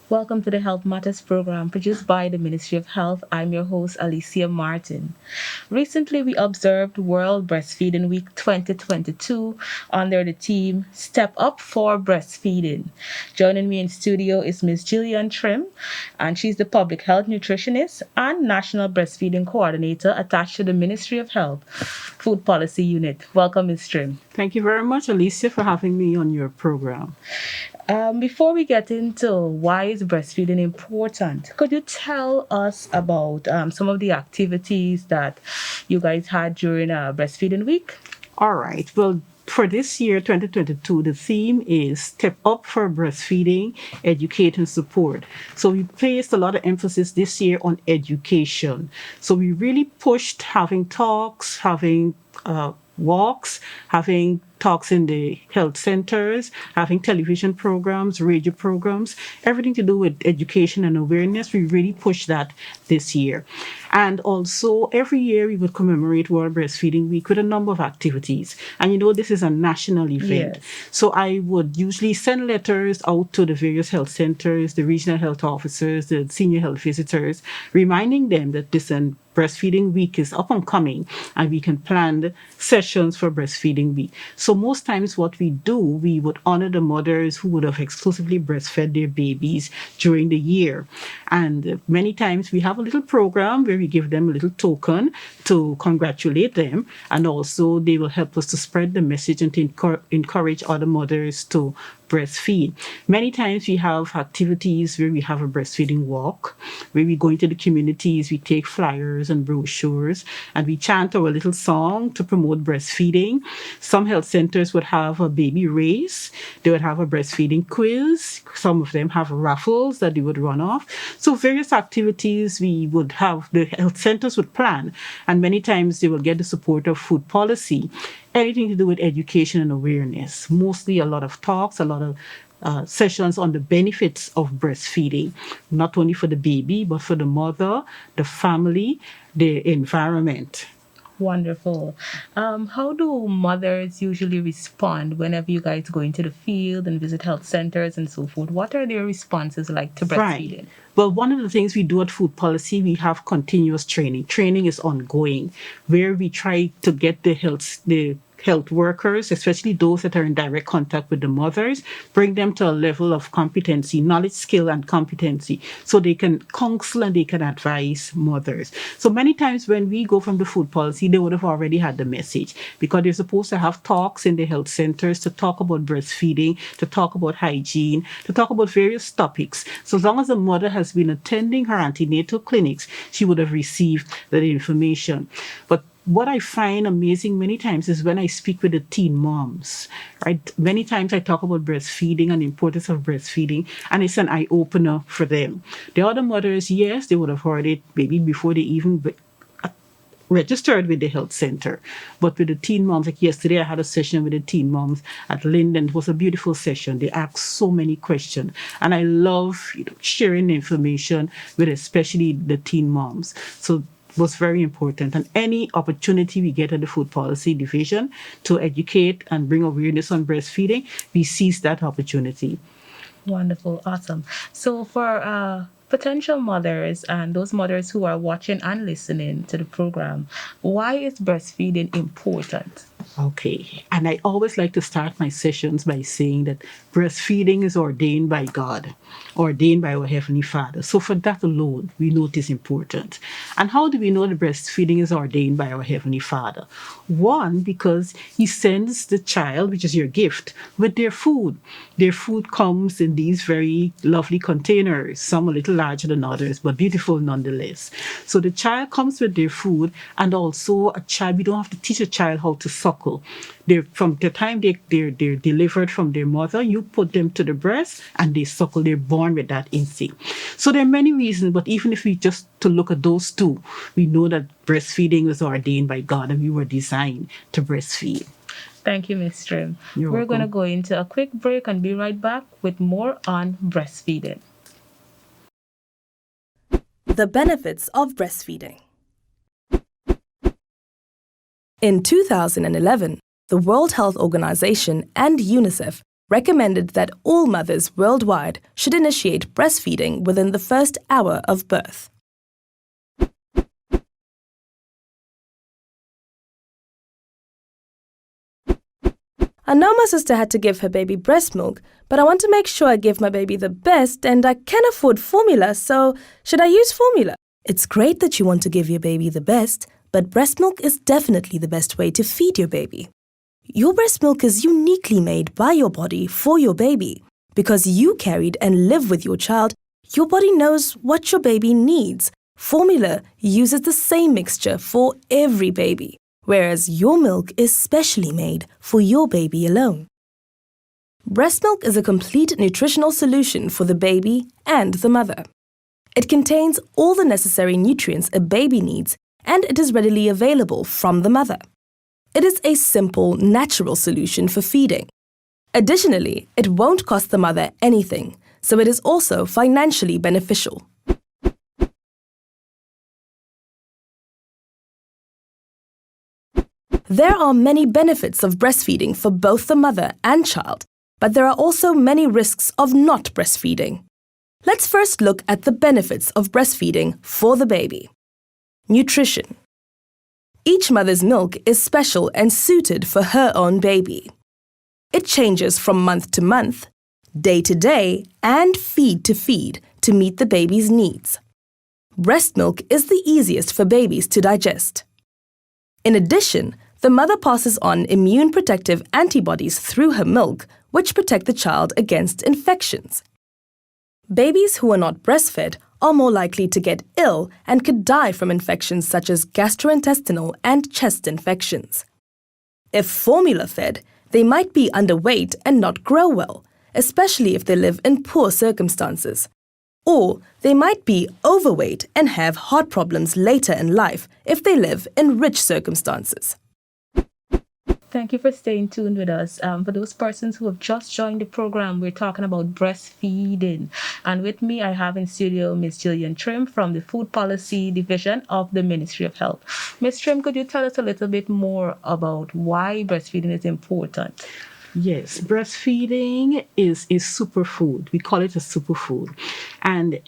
Welcome to the Health Matters program produced by the Ministry of Health. I'm your host, Alicia Martin. Recently, we observed World Breastfeeding Week 2022 under the theme Step Up for Breastfeeding. Joining me in studio is Ms. Gillian Trim, and she's the Public Health Nutritionist and National Breastfeeding Coordinator attached to the Ministry of Health Food Policy Unit. Welcome, Ms. Trim. Thank you very much, Alicia, for having me on your program. Before we get into why is breastfeeding important, could you tell us about some of the activities that you guys had during Breastfeeding Week? All right. Well, for this year, 2022, the theme is Step Up for Breastfeeding, Educate and Support. So we placed a lot of emphasis this year on education. So we really pushed having talks, having walks, having talks in the health centers, having television programs, radio programs, everything to do with education and awareness. We really pushed that this year. And also, every year we would commemorate World Breastfeeding Week with a number of activities. And this is a national event. Yes. So I would usually send letters out to the various health centers, the regional health officers, the senior health visitors, reminding them that this Breastfeeding Week is up and coming, and we can plan sessions for Breastfeeding Week. So most times what we do, we would honor the mothers who would have exclusively breastfed their babies during the year. And many times we have a little program where we give them a little token to congratulate them, and also they will help us to spread the message and to encourage other mothers to breastfeed. Many times we have activities where we have a breastfeeding walk, where we go into the communities, we take flyers and brochures, and we chant our little song to promote breastfeeding. Some health centers would have a baby race. They would have a breastfeeding quiz. Some of them have raffles that they would run off. So various activities we would have, the health centers would plan, and many times they will get the support of food policy. Anything to do with education and awareness, mostly a lot of talks, a lot of sessions on the benefits of breastfeeding, not only for the baby, but for the mother, the family, the environment. Wonderful. How do mothers usually respond whenever you guys go into the field and visit health centers and so forth? What are their responses like to breastfeeding? Right. Well, one of the things we do at food policy, we have continuous training. Training is ongoing, where we try to get the health workers, especially those that are in direct contact with the mothers, bring them to a level of competency, knowledge, skill, and competency, so they can counsel and they can advise mothers. So many times when we go from the food policy, they would have already had the message, because they're supposed to have talks in the health centers to talk about breastfeeding, to talk about hygiene, to talk about various topics. So as long as the mother has been attending her antenatal clinics, she would have received that information. But what I find amazing many times is when I speak with the teen moms, right? Many times I talk about breastfeeding and the importance of breastfeeding, and it's an eye-opener for them. The other mothers, yes, they would have heard it maybe before they even registered with the health center. But with the teen moms, like yesterday I had a session with the teen moms at Linden. It was a beautiful session. They asked so many questions. And I love sharing information with especially the teen moms. So was very important. And any opportunity we get at the Food Policy Division to educate and bring awareness on breastfeeding, we seize that opportunity. Wonderful. Awesome. So for potential mothers and those mothers who are watching and listening to the program, why is breastfeeding important? Okay. And I always like to start my sessions by saying that breastfeeding is ordained by God, ordained by our Heavenly Father. So for that alone, we know it is important. And how do we know that breastfeeding is ordained by our Heavenly Father? One, because He sends the child, which is your gift, with their food. Their food comes in these very lovely containers, some a little larger than others, but beautiful nonetheless. So the child comes with their food, and also we don't have to teach a child how to suckle. From the time they're delivered from their mother, you put them to the breast and they suckle. They're born with that instinct. So there are many reasons, but even if we just to look at those two, we know that breastfeeding was ordained by God and we were designed to breastfeed. Thank you, Ms. Trim. You're We're going to welcome. go into a quick break and be right back with more on breastfeeding. The benefits of breastfeeding. In 2011, the World Health Organization and UNICEF recommended that all mothers worldwide should initiate breastfeeding within the first hour of birth. I know my sister had to give her baby breast milk, but I want to make sure I give my baby the best, and I can afford formula, so should I use formula? It's great that you want to give your baby the best, but breast milk is definitely the best way to feed your baby. Your breast milk is uniquely made by your body for your baby. Because you carried and live with your child, your body knows what your baby needs. Formula uses the same mixture for every baby, whereas your milk is specially made for your baby alone. Breast milk is a complete nutritional solution for the baby and the mother. It contains all the necessary nutrients a baby needs, and it is readily available from the mother. It is a simple, natural solution for feeding. Additionally, it won't cost the mother anything, so it is also financially beneficial. There are many benefits of breastfeeding for both the mother and child, but there are also many risks of not breastfeeding. Let's first look at the benefits of breastfeeding for the baby. Nutrition. Each mother's milk is special and suited for her own baby. It changes from month to month, day to day, and feed to meet the baby's needs. Breast milk is the easiest for babies to digest. In addition, the mother passes on immune protective antibodies through her milk, which protect the child against infections. Babies who are not breastfed are more likely to get ill and could die from infections such as gastrointestinal and chest infections. If formula-fed, they might be underweight and not grow well, especially if they live in poor circumstances. Or they might be overweight and have heart problems later in life if they live in rich circumstances. Thank you for staying tuned with us. For those persons who have just joined the program, we're talking about breastfeeding. And with me, I have in studio Ms. Jillian Trim from the Food Policy Division of the Ministry of Health. Ms. Trim, could you tell us a little bit more about why breastfeeding is important? Yes, breastfeeding is a superfood. We call it a superfood. And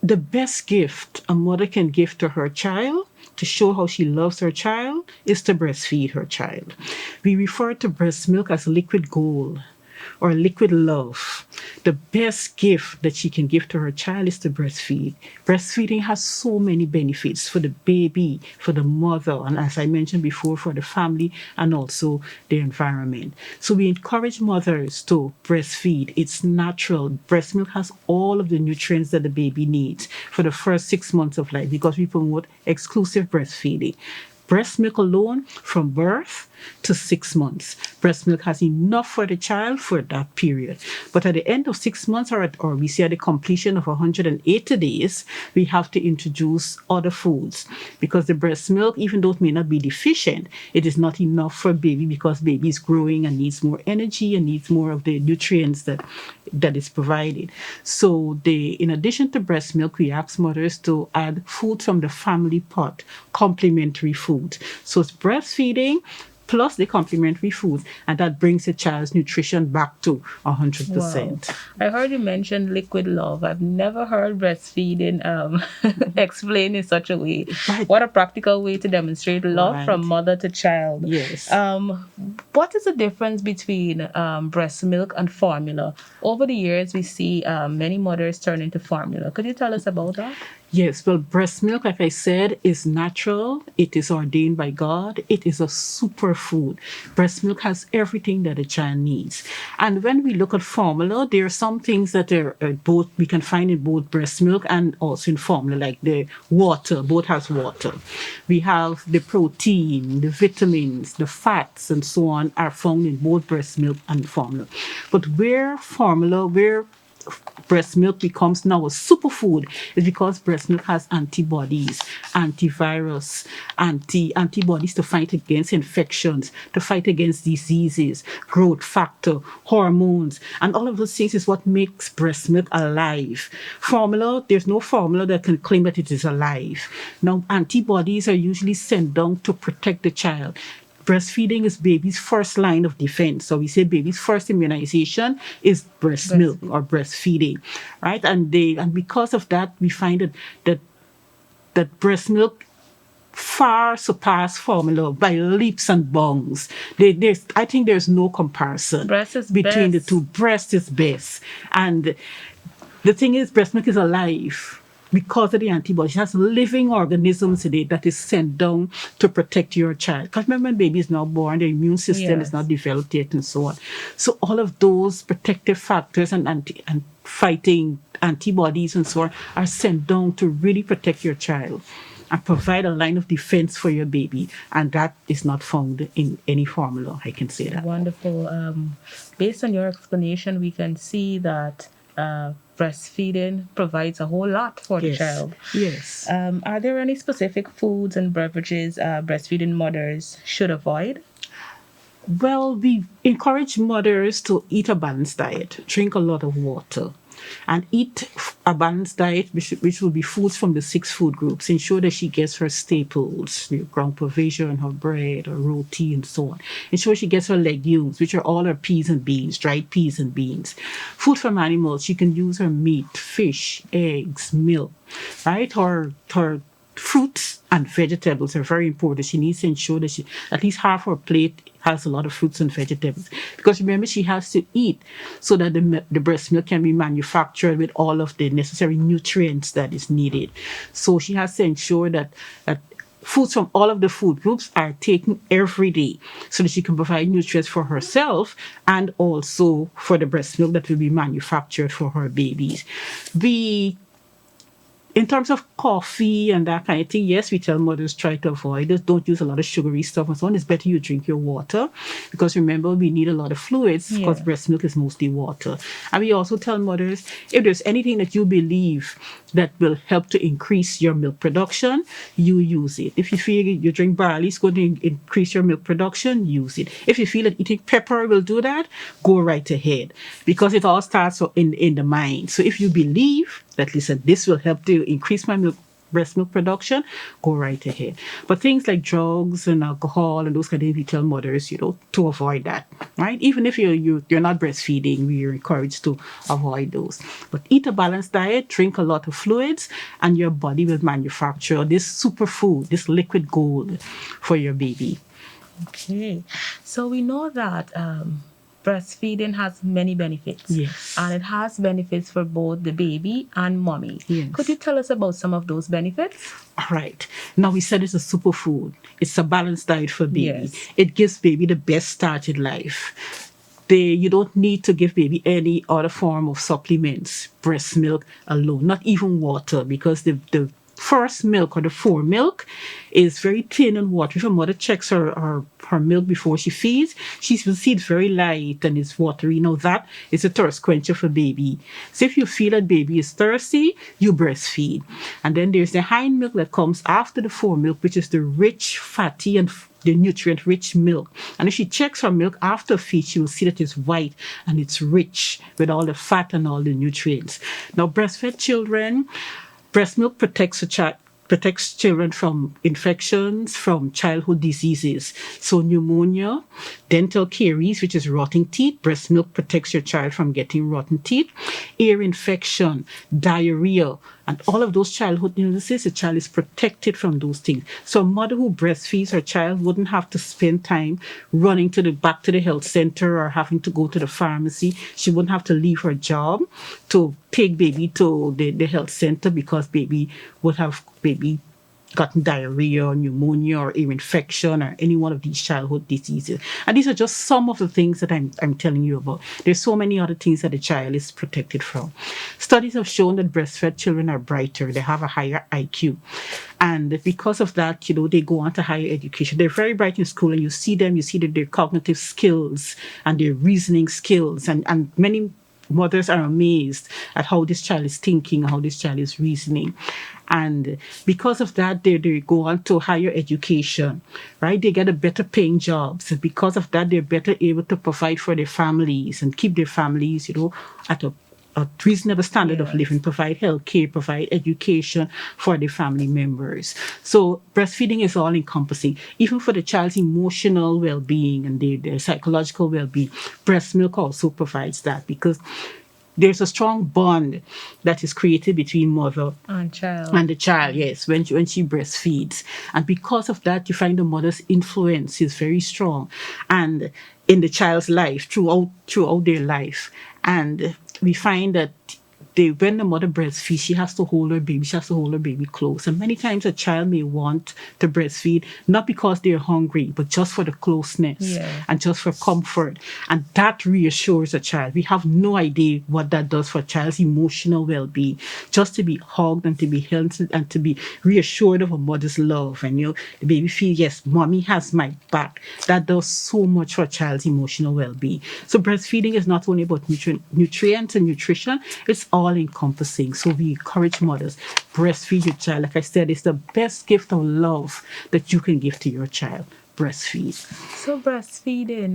the best gift a mother can give to her child to show how she loves her child is to breastfeed her child. We refer to breast milk as liquid gold or liquid love. The best gift that she can give to her child is to breastfeed. Breastfeeding has so many benefits for the baby, for the mother, and as I mentioned before, for the family and also the environment. So we encourage mothers to breastfeed. It's natural. Breast milk has all of the nutrients that the baby needs for the first 6 months of life because we promote exclusive breastfeeding. Breast milk alone from birth to 6 months. Breast milk has enough for the child for that period. But at the end of 6 months or we say at the completion of 180 days, we have to introduce other foods because the breast milk, even though it may not be deficient, it is not enough for baby because baby is growing and needs more energy and needs more of the nutrients that is provided. So in addition to breast milk, we ask mothers to add food from the family pot, complementary food. So it's breastfeeding plus the complementary food, and that brings the child's nutrition back to 100%. Wow. I heard you mention liquid love. I've never heard breastfeeding explained in such a way. Right. What a practical way to demonstrate love Right. from mother to child. Yes. What is the difference between breast milk and formula? Over the years, we see many mothers turn into formula. Could you tell us about that? Yes, well, breast milk, like I said, is natural. It is ordained by God. It is a superfood. Breast milk has everything that a child needs. And when we look at formula, there are some things that are both we can find in both breast milk and also in formula, like the water. Both has water. We have the protein, the vitamins, the fats, and so on are found in both breast milk and formula. But where breast milk becomes now a superfood is because breast milk has antibodies, antivirus, antibodies to fight against infections, to fight against diseases, growth factor, hormones, and all of those things is what makes breast milk alive. Formula, there's no formula that can claim that it is alive. Now, antibodies are usually sent down to protect the child. breastfeeding is baby's first line of defense. So we say baby's first immunization is breast milk Breastfeed. or breastfeeding, right? And because of that, we find that that breast milk far surpass formula by leaps and bounds. I think there's no comparison Breast is between the best. two. Breast is best. And the thing is, breast milk is alive because of the antibodies. It has living organisms in it that is sent down to protect your child. Because remember, when baby is now born, the immune system is Yes. not developed yet and so on. So all of those protective factors and fighting antibodies and so on are sent down to really protect your child and provide a line of defense for your baby. And that is not found in any formula, I can say that. Wonderful. Based on your explanation, we can see that breastfeeding provides a whole lot for the Yes. child. Yes. Are there any specific foods and beverages breastfeeding mothers should avoid? Well, we encourage mothers to eat a balanced diet, drink a lot of water, and eat a balanced diet, which will be foods from the 6 food groups. Ensure that she gets her staples, your ground provision, her bread, her roti, and so on. Ensure she gets her legumes, which are all her peas and beans, dried peas and beans. Food from animals, she can use her meat, fish, eggs, milk, right? Her fruits and vegetables are very important. She needs to ensure that she at least half her plate has a lot of fruits and vegetables, because remember, she has to eat so that the breast milk can be manufactured with all of the necessary nutrients that is needed. So she has to ensure that foods from all of the food groups are taken every day so that she can provide nutrients for herself and also for the breast milk that will be manufactured for her babies. In terms of coffee and that kind of thing, yes, we tell mothers try to avoid it. Don't use a lot of sugary stuff and so on. It's better you drink your water, because remember, we need a lot of fluids because Yeah. breast milk is mostly water. And we also tell mothers, if there's anything that you believe that will help to increase your milk production, you use it. If you feel you drink barley, it's going to increase your milk production, use it. If you feel that eating pepper will do that, go right ahead, because it all starts in the mind. So if you believe that, listen, this will help to increase my breast milk production, go right ahead. But things like drugs and alcohol and those kind of things, we tell mothers, to avoid that, right? Even if you're not breastfeeding, we are encouraged to avoid those. But eat a balanced diet, drink a lot of fluids, and your body will manufacture this superfood, this liquid gold for your baby. Okay. So we know that breastfeeding has many benefits. Yes. And it has benefits for both the baby and mommy. Yes. Could you tell us about some of those benefits? All right. Now, we said it's a superfood. It's a balanced diet for baby. Yes. It gives baby the best start in life. You don't need to give baby any other form of supplements, breast milk alone, not even water, because the first milk or the fore milk is very thin and watery. If a mother checks her milk before she feeds, she will see it's very light and it's watery. Now that is a thirst quencher for baby. So if you feel that baby is thirsty, you breastfeed. And then there's the hind milk that comes after the fore milk, which is the rich, fatty, and the nutrient-rich milk. And if she checks her milk after feed, she will see that it's white and it's rich with all the fat and all the nutrients. Now, breastfed children, breast milk protects children from infections, from childhood diseases. So pneumonia, dental caries, which is rotting teeth. Breast milk protects your child from getting rotten teeth. Ear infection, diarrhea, and all of those childhood illnesses, the child is protected from those things. So a mother who breastfeeds her child wouldn't have to spend time running back to the health center or having to go to the pharmacy. She wouldn't have to leave her job to take baby to the health center, because baby would have gotten diarrhea or pneumonia or ear infection or any one of these childhood diseases. And these are just some of the things that I'm telling you about. There's so many other things that the child is protected from. Studies have shown that breastfed children are brighter. They have a higher IQ. And because of that, they go on to higher education. They're very bright in school, and you see that their cognitive skills and their reasoning skills, and many mothers are amazed at how this child is thinking, how this child is reasoning. And because of that, they go on to higher education, right? They get a better paying jobs. And because of that, they're better able to provide for their families and keep their families, at a reasonable standard of Yes. living, provide health care, provide education for the family members. So breastfeeding is all encompassing, even for the child's emotional well-being and their psychological well-being. Breast milk also provides that, because there's a strong bond that is created between mother And child. and the child, yes, when she breastfeeds. And because of that, you find the mother's influence is very strong and in the child's life throughout their life. And we find that when the mother breastfeeds, she has to hold her baby, she has to hold her baby close. And many times a child may want to breastfeed, not because they're hungry, but just for the closeness Yes. and just for comfort. And that reassures a child. We have no idea what that does for a child's emotional well-being. Just to be hugged and to be held and to be reassured of a mother's love. And the baby feels, yes, mommy has my back. That does so much for a child's emotional well-being. So breastfeeding is not only about nutrients and nutrition, it's all encompassing. So we encourage mothers, breastfeed your child. Like I said, it's the best gift of love that you can give to your child. Breastfeed. So breastfeeding,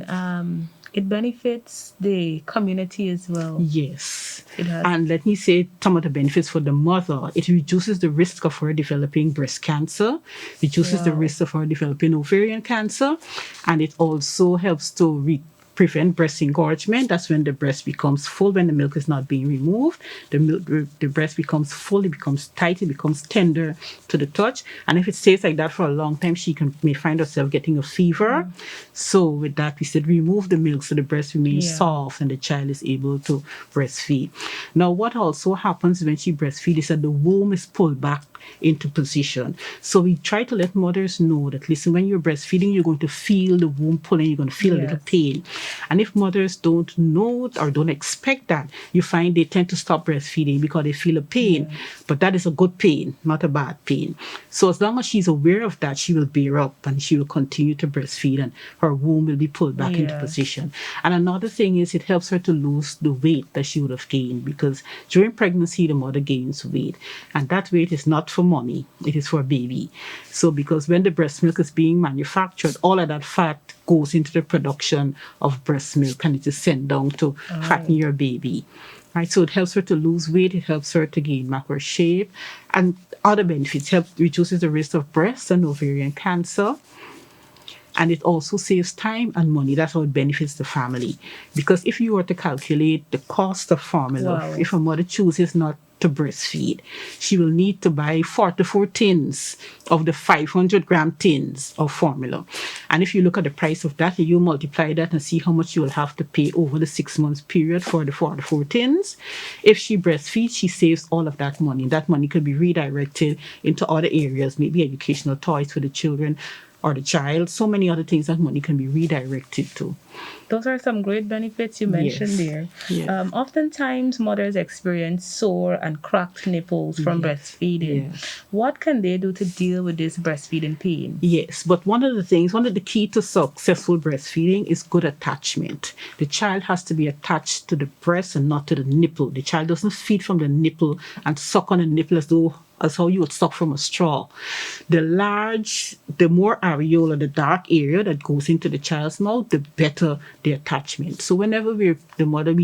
it benefits the community as well. Yes. It has. And let me say some of the benefits for the mother. It reduces the risk of her developing breast cancer, reduces the Wow. risk of her developing ovarian cancer, and it also helps to prevent breast engorgement. That's when the breast becomes full, when the milk is not being removed. The breast becomes full, it becomes tight, it becomes tender to the touch. And if it stays like that for a long time, she may find herself getting a fever. So with that, we said remove the milk so the breast remains soft and the child is able to breastfeed. Now, what also happens when she breastfeeds is that the womb is pulled back into position. So we try to let mothers know that, listen, when you're breastfeeding, you're going to feel the womb pulling, you're going to feel a little pain. And if mothers don't know or don't expect that, you find they tend to stop breastfeeding because they feel a pain. But that is a good pain, not a bad pain. So as long as she's aware of that, she will bear up and she will continue to breastfeed and her womb will be pulled back into position. And another thing is it helps her to lose the weight that she would have gained, because during pregnancy, the mother gains weight. And that weight is not for mommy, it is for baby. So because when the breast milk is being manufactured, all of that fat goes into the production of breast milk and it is sent down to fatten your baby. Right, so it helps her to lose weight, it helps her to gain macro shape, and other benefits. Reduces the risk of breast and ovarian cancer. And it also saves time and money. That's how it benefits the family. Because if you were to calculate the cost of formula, if a mother chooses not to breastfeed, she will need to buy 44 tins of the 500-gram tins of formula. And if you look at the price of that, you multiply that and see how much you will have to pay over the 6 months period for the 44 tins. If she breastfeeds, she saves all of that money. That money could be redirected into other areas, maybe educational toys for the children or the child. So many other things that money can be redirected to. Those are some great benefits you mentioned there. Oftentimes, mothers experience sore and cracked nipples from breastfeeding. What can they do to deal with this breastfeeding pain? Yes, but one of the key to successful breastfeeding is good attachment. The child has to be attached to the breast and not to the nipple. The child doesn't feed from the nipple and suck on the nipple as how you would suck from a straw. The more areola, the dark area that goes into the child's mouth, the better the attachment. So whenever we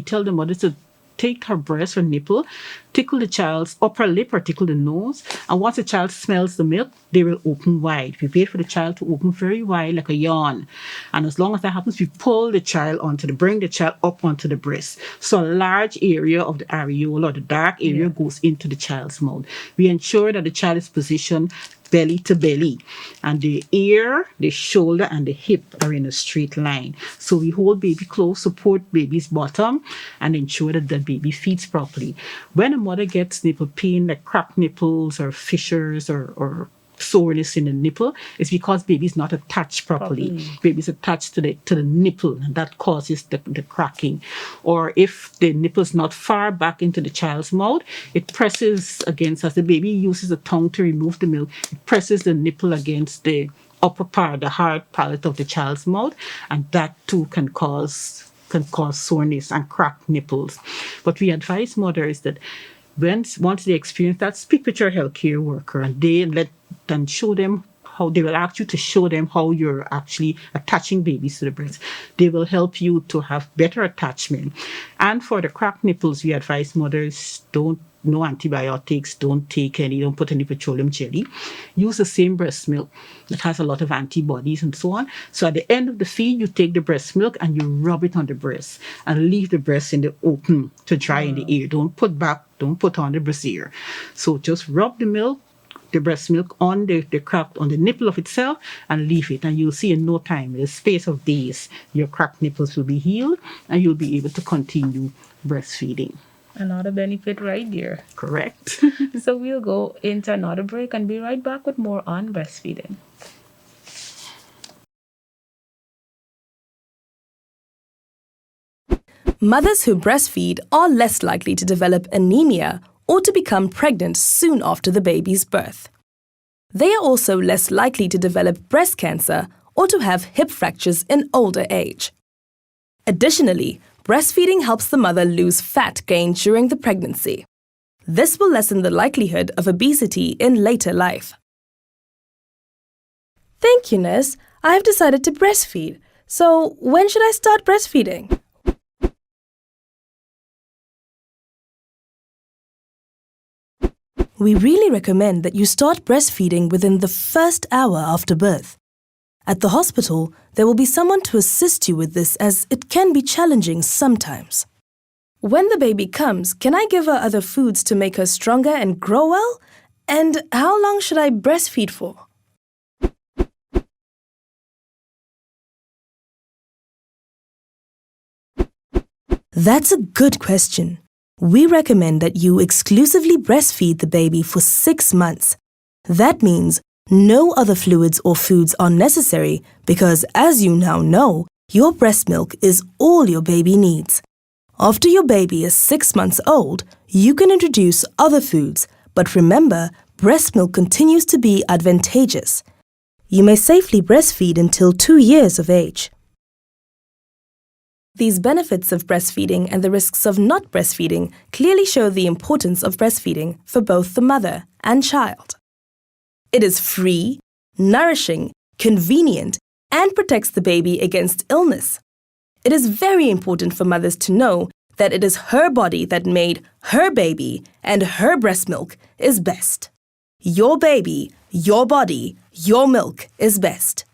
tell the mother to take her breast or nipple, tickle the child's upper lip or tickle the nose. And once the child smells the milk, they will open wide. We wait for the child to open very wide like a yawn. And as long as that happens, we bring the child up onto the breast. So a large area of the areola or the dark area goes into the child's mouth. We ensure that the child is positioned belly to belly, and the ear, the shoulder, and the hip are in a straight line. So we hold baby close, support baby's bottom, and ensure that the baby feeds properly. When a mother gets nipple pain, like cracked nipples or fissures or soreness in the nipple, it's because baby's not attached properly. Baby's attached to the nipple, and that causes the cracking. Or if the nipple's not far back into the child's mouth, it presses against, as the baby uses the tongue to remove the milk, it presses the nipple against the upper part, the hard palate of the child's mouth, and that too can cause soreness and cracked nipples. But we advise mothers that once they experience that, speak with your healthcare worker and show them how they will ask you to show them how you're actually attaching babies to the breast. They will help you to have better attachment. And for the cracked nipples, we advise mothers no antibiotics, don't put any petroleum jelly. Use the same breast milk that has a lot of antibodies and so on. So at the end of the feed, you take the breast milk and you rub it on the breast and leave the breast in the open to dry in the air. Don't put on the brassiere. So just rub the breast milk on the cracked on the nipple of itself and leave it, and you'll see in no time, in the space of days, your cracked nipples will be healed and you'll be able to continue breastfeeding. Another benefit right there. Correct. So we'll go into another break and be right back with more on breastfeeding. Mothers who breastfeed are less likely to develop anemia or to become pregnant soon after the baby's birth. They are also less likely to develop breast cancer or to have hip fractures in older age. Additionally, breastfeeding helps the mother lose fat gained during the pregnancy. This will lessen the likelihood of obesity in later life. Thank you, nurse. I've decided to breastfeed. So, when should I start breastfeeding? We really recommend that you start breastfeeding within the first hour after birth. At the hospital, there will be someone to assist you with this, as it can be challenging sometimes. When the baby comes, can I give her other foods to make her stronger and grow well? And how long should I breastfeed for? That's a good question. We recommend that you exclusively breastfeed the baby for 6 months. That means no other fluids or foods are necessary because, as you now know, your breast milk is all your baby needs. After your baby is 6 months old, you can introduce other foods, but remember, breast milk continues to be advantageous. You may safely breastfeed until 2 years of age. These benefits of breastfeeding and the risks of not breastfeeding clearly show the importance of breastfeeding for both the mother and child. It is free, nourishing, convenient, and protects the baby against illness. It is very important for mothers to know that it is her body that made her baby, and her breast milk is best. Your baby, your body, your milk is best.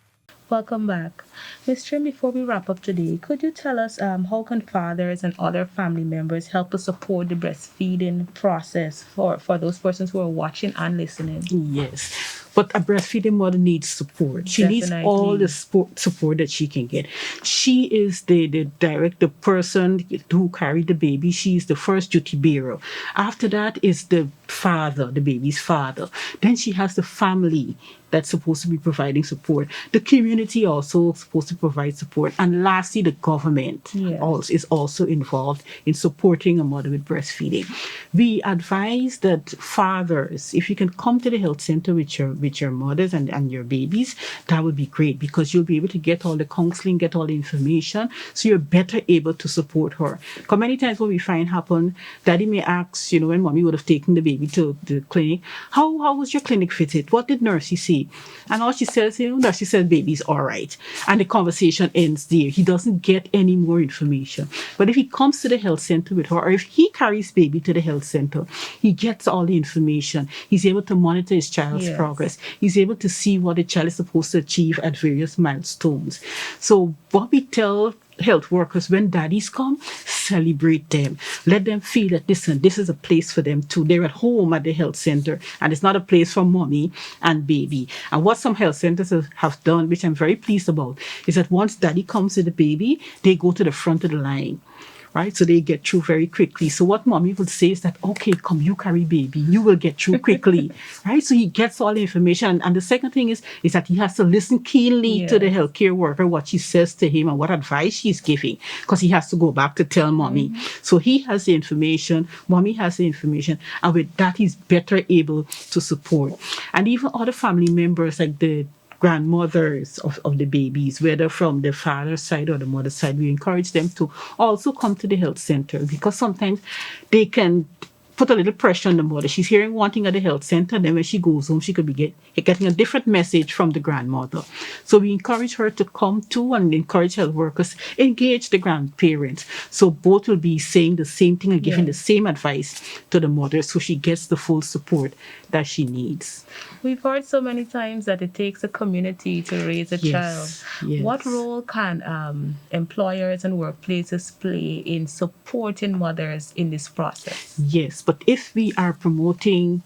Welcome back. Ms. Trim, before we wrap up today, could you tell us how can fathers and other family members help to support the breastfeeding process for those persons who are watching and listening? Yes. But a breastfeeding mother needs support. She needs all the support that she can get. She is the person who carried the baby. She is the first duty bearer. After that is the father, the baby's father. Then she has the family that's supposed to be providing support. The community also supposed to provide support. And lastly, the government is also involved in supporting a mother with breastfeeding. We advise that fathers, if you can come to the health center with your mothers and your babies, that would be great, because you'll be able to get all the counseling, get all the information, so you're better able to support her. Because many times what we find happen, daddy may ask, when mommy would have taken the baby to the clinic, how was your clinic fitted? What did nurse see? And all she says, she said baby's all right. And the conversation ends there. He doesn't get any more information. But if he comes to the health center with her, or if he carries baby to the health center, he gets all the information. He's able to monitor his child's progress. He's able to see what the child is supposed to achieve at various milestones. So what we tell health workers, when daddies come, celebrate them. Let them feel that, listen, this is a place for them too. They're at home at the health center, and it's not a place for mommy and baby. And what some health centers have done, which I'm very pleased about, is that once daddy comes with the baby, they go to the front of the line. Right? So they get through very quickly. So what mommy would say is that, okay, come, you carry baby, you will get through quickly. Right? So he gets all the information. And the second thing is that he has to listen keenly to the healthcare worker, what she says to him and what advice she's giving, because he has to go back to tell mommy. So he has the information, mommy has the information, and with that he's better able to support. And even other family members, like the grandmothers of the babies, whether from the father's side or the mother's side, we encourage them to also come to the health center, because sometimes they can put a little pressure on the mother. She's hearing one thing at the health center, then when she goes home, she could be getting a different message from the grandmother. So we encourage her to come to and encourage health workers, engage the grandparents. So both will be saying the same thing and giving the same advice to the mother so she gets the full support that she needs. We've heard so many times that it takes a community to raise a child. Yes. What role can employers and workplaces play in supporting mothers in this process? Yes, but if we are promoting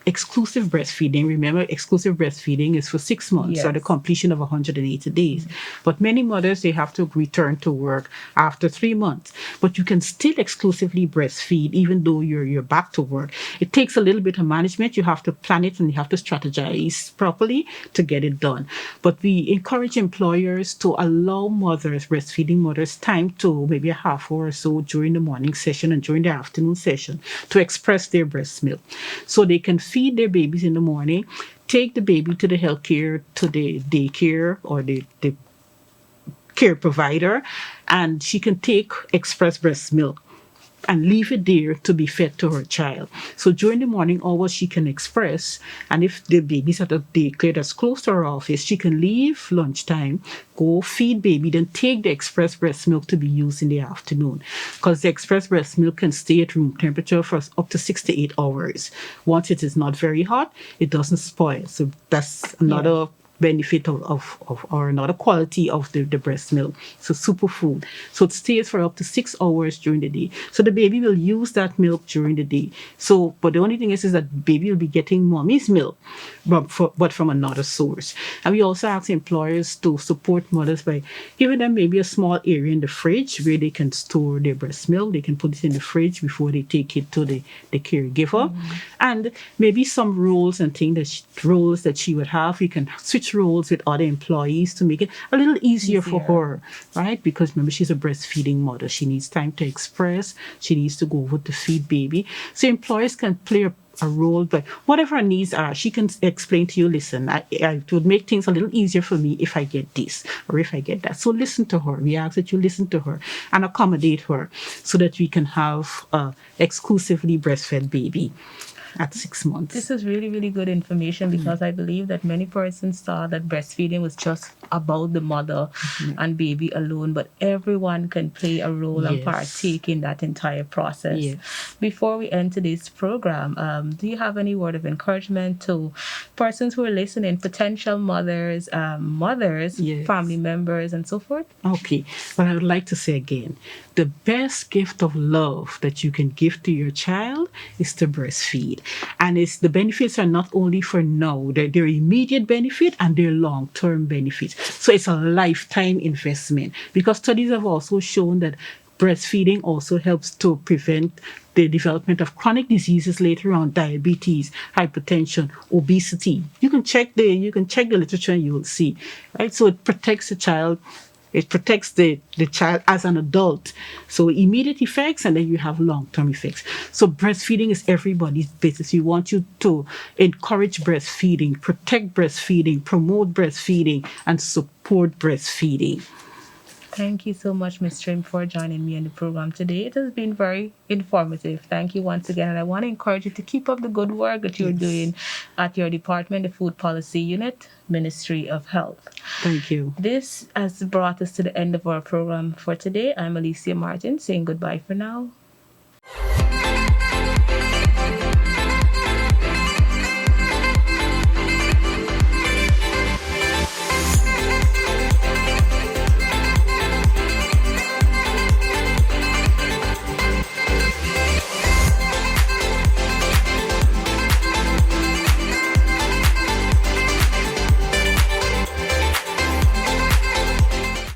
exclusive breastfeeding, remember exclusive breastfeeding is for 6 months or the completion of 180 days. But many mothers, they have to return to work after 3 months. But you can still exclusively breastfeed even though you're back to work. It takes a little bit of management. You have to plan it and you have to strategize properly to get it done. But we encourage employers to allow mothers, breastfeeding mothers, time to maybe a half hour or so during the morning session and during the afternoon session to express their breast milk. So they can feed their babies in the morning, take the baby to the healthcare, to the daycare or the care provider, and she can take express breast milk and leave it there to be fed to her child. So during the morning hours, she can express, and if the baby's at a daycare that's close to her office, she can leave lunchtime, go feed baby, then take the express breast milk to be used in the afternoon. Because the express breast milk can stay at room temperature for up to 6 to 8 hours. Once it is not very hot, it doesn't spoil. So that's another benefit of or another quality of the breast milk. So superfood. So it stays for up to 6 hours during the day. So the baby will use that milk during the day. So, but the only thing is that baby will be getting mommy's milk, but from another source. And we also ask employers to support mothers by giving them maybe a small area in the fridge where they can store their breast milk. They can put it in the fridge before they take it to the caregiver. And maybe some roles and things roles that she would have, we can switch roles with other employees to make it a little easier for her, right? Because remember, she's a breastfeeding mother. She needs time to express. She needs to go over to feed baby. So employers can play a role, but whatever her needs are, she can explain to you, listen, it would make things a little easier for me if I get this or if I get that. So listen to her. We ask that you listen to her and accommodate her so that we can have exclusively breastfed baby at 6 months. This is really, really good information because I believe that many persons thought that breastfeeding was just about the mother and baby alone, but everyone can play a role and partake in that entire process. Before we end today's program, do you have any word of encouragement to persons who are listening, potential mothers, family members, and so forth? Okay, but I would like to say again, the best gift of love that you can give to your child is to breastfeed. And the benefits are not only for now, they're immediate benefit and they're long-term benefits. So it's a lifetime investment because studies have also shown that breastfeeding also helps to prevent the development of chronic diseases later on, diabetes, hypertension, obesity. You can check the literature and you will see, right? So it protects the child. It protects the child as an adult. So immediate effects, and then you have long-term effects. So breastfeeding is everybody's business. We want you to encourage breastfeeding, protect breastfeeding, promote breastfeeding, and support breastfeeding. Thank you so much, Ms. Trim, for joining me in the program today. It has been very informative. Thank you once again. And I want to encourage you to keep up the good work that you're doing at your department, the Food Policy Unit, Ministry of Health. Thank you. This has brought us to the end of our program for today. I'm Alicia Martin saying goodbye for now.